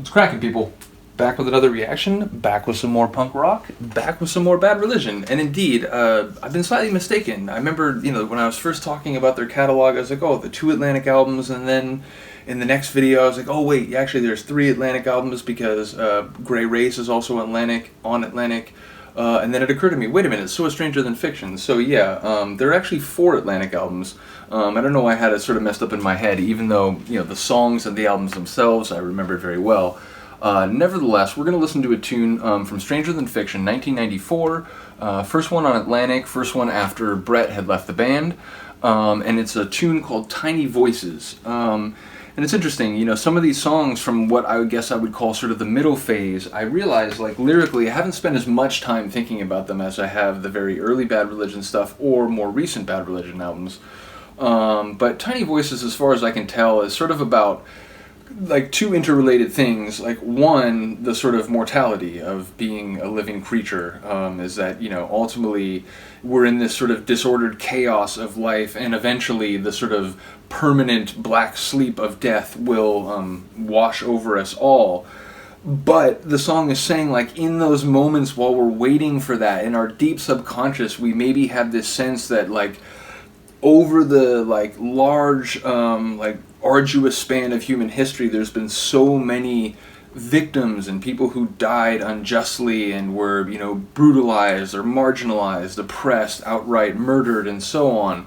What's cracking, people? Back with another reaction, back with some more punk rock, back with some more Bad Religion. And indeed, I've been slightly mistaken. I remember, when I was first talking about their catalog, I was like, oh, the 2 Atlantic albums, and then in the next video I was like, oh wait, actually there's 3 Atlantic albums because Grey Race is also on Atlantic. And then it occurred to me, wait a minute, so is Stranger Than Fiction. So yeah, there are actually 4 Atlantic albums. I don't know why I had it sort of messed up in my head, even though, the songs and the albums themselves I remembered very well. Nevertheless, we're going to listen to a tune from Stranger Than Fiction, 1994. First one on Atlantic, first one after Brett had left the band. And it's a tune called Tiny Voices. And it's interesting, some of these songs from what I guess I would call sort of the middle phase, I realize, like, lyrically, I haven't spent as much time thinking about them as I have the very early Bad Religion stuff or more recent Bad Religion albums. But Tiny Voices, as far as I can tell, is sort of about like 2 interrelated things. Like, one, the sort of mortality of being a living creature, is that, ultimately we're in this sort of disordered chaos of life, and eventually the sort of permanent black sleep of death will wash over us all. But the song is saying, like, in those moments while we're waiting for that, in our deep subconscious, we maybe have this sense that, like, over the, like, large, arduous span of human history, there's been so many victims and people who died unjustly and were, brutalized or marginalized, oppressed, outright murdered, and so on.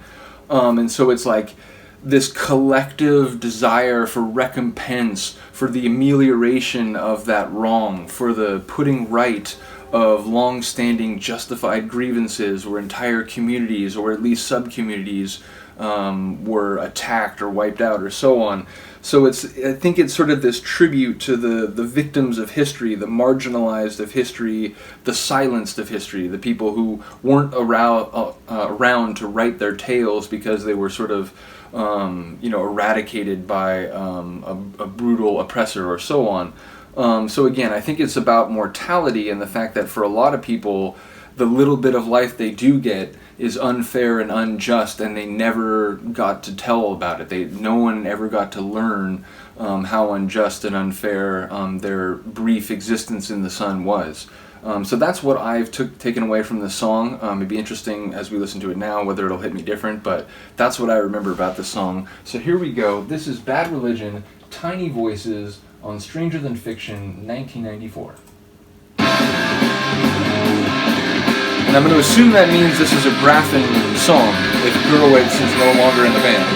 And so it's like this collective desire for recompense, for the amelioration of that wrong, for the putting right of long-standing justified grievances where entire communities, or at least sub-communities, were attacked or wiped out or so on. So I think it's sort of this tribute to the victims of history, the marginalized of history, the silenced of history, the people who weren't around to write their tales because they were sort of eradicated by a brutal oppressor or so on. So again, I think it's about mortality and the fact that for a lot of people, the little bit of life they do get is unfair and unjust, and they never got to tell about it. No one ever got to learn how unjust and unfair their brief existence in the sun was. So that's what I've taken away from this song. It'd be interesting as we listen to it now whether it'll hit me different, but that's what I remember about the song. So here we go. This is Bad Religion, Tiny Voices, on Stranger Than Fiction, 1994. And I'm going to assume that means this is a Graffin song, if Gurewitz is no longer in the band.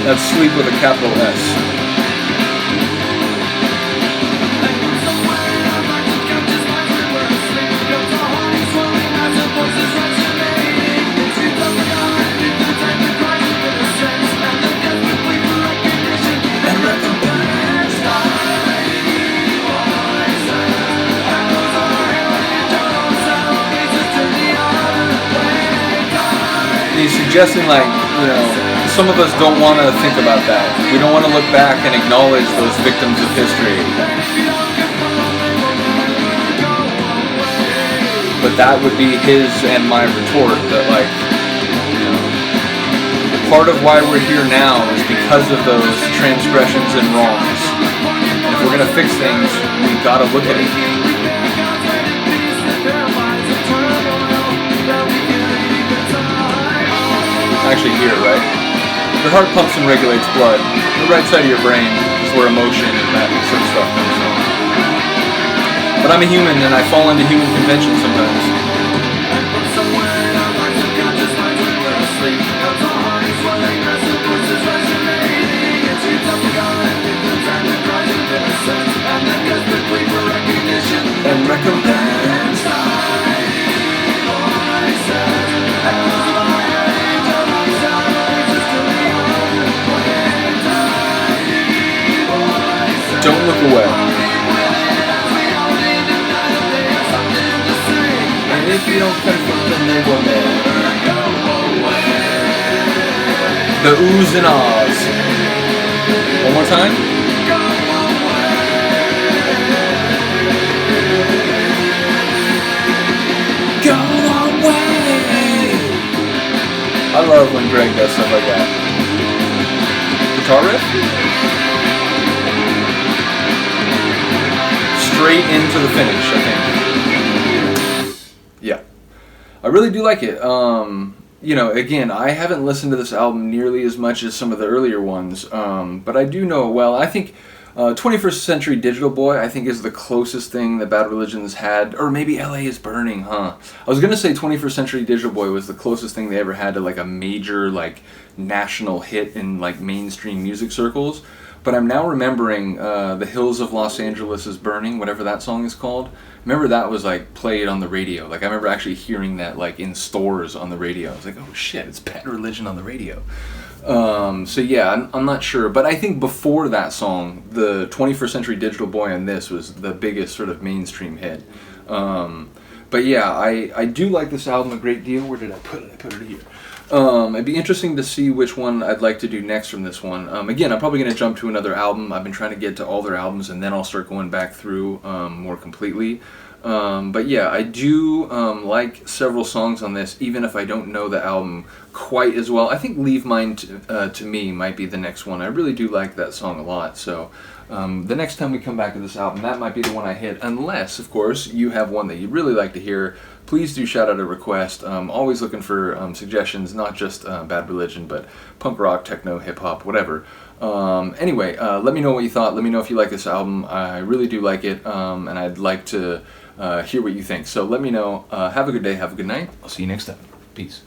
That's sleep with a capital S. He's suggesting, like, some of us don't want to think about that. We don't want to look back and acknowledge those victims of history. But that would be his and my retort, that, like, part of why we're here now is because of those transgressions and wrongs. And if we're going to fix things, we've got to look at it. Actually here, right? The heart pumps and regulates blood. The right side of your brain is where emotion and that sort of stuff comes from. But I'm a human and I fall into human conventions sometimes. And recompense. Don't look away. And if you don't confront them, they will never go away. The oohs and ahs. One more time. Go away. I love when Greg does stuff like that. Guitar riff. Straight into the finish, I think. Yeah. I really do like it. You know, again, I haven't listened to this album nearly as much as some of the earlier ones, but I do know it well. I think 21st Century Digital Boy, I think, is the closest thing that Bad Religion's had, or maybe LA is Burning, huh? I was gonna say 21st Century Digital Boy was the closest thing they ever had to like a major, like, national hit in like mainstream music circles. But I'm now remembering The Hills of Los Angeles is Burning, whatever that song is called. Remember that was like played on the radio. Like I remember actually hearing that like in stores on the radio. I was like, oh shit, it's Bad Religion on the radio. So yeah, I'm not sure. But I think before that song, the 21st Century Digital Boy on this was the biggest sort of mainstream hit. But yeah, I do like this album a great deal. Where did I put it? I put it here. It'd be interesting to see which one I'd like to do next from this one. Again, I'm probably going to jump to another album. I've been trying to get to all their albums, and then I'll start going back through more completely. But yeah, I do like several songs on this, even if I don't know the album quite as well. I think Leave Mine to Me might be the next one. I really do like that song a lot, so the next time we come back to this album, that might be the one I hit, unless, of course, you have one that you'd really like to hear. Please do shout out a request. Always looking for suggestions, not just Bad Religion, but punk rock, techno, hip-hop, whatever. Anyway, let me know what you thought. Let me know if you like this album. I really do like it, and I'd like to hear what you think. So let me know. Have a good day. Have a good night. I'll see you next time. Peace.